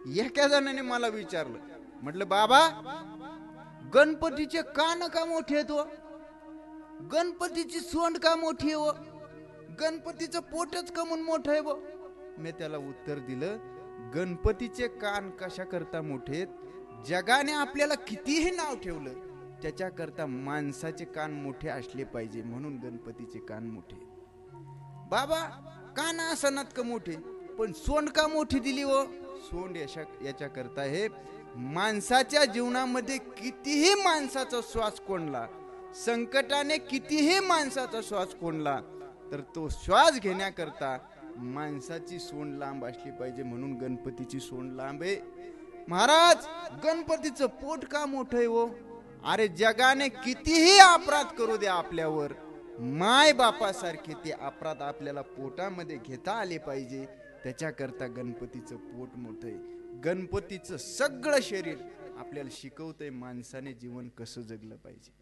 एका जणाने मला विचारलं, म्हटलं बाबा गणपतीचे कान का मोठे आहेत हो? गणपतीची सोंड का मोठी आहे हो? गणपतीचं पोटच का म्हणून मोठं आहे व? मी त्याला उत्तर दिलं, गणपतीचे कान कशा करता मोठे आहेत? जगाने आपल्याला कितीही नाव ठेवलं त्याच्याकरता माणसाचे कान मोठे असले पाहिजे, म्हणून गणपतीचे कान मोठे. बाबा कान असनात का मोठे, पण सोंड का मोठी दिली व? सोंड याच्या करता हे माणसाच्या जीवनामध्ये कितीही माणसाचा श्वास कोंडला, संकटाने कितीही माणसाचा श्वास कोंडला, तर तो श्वास घेण्याकरता माणसाची सोंड लांब असली पाहिजे, म्हणून गणपतीची सोंड लांब आहे. महाराज गणपतीचं पोट का मोठं आहे हो? अरे जगाने कितीही अपराध करू द्या आपल्यावर, माय बापासारखे ते अपराध आपल्याला पोटामध्ये घेता आले पाहिजे, त्याच्याकरता गणपतीचं पोट मोठं आहे. गणपतीचं सगळं शरीर आपल्याला शिकवतंय माणसाने जीवन कसं जगलं पाहिजे.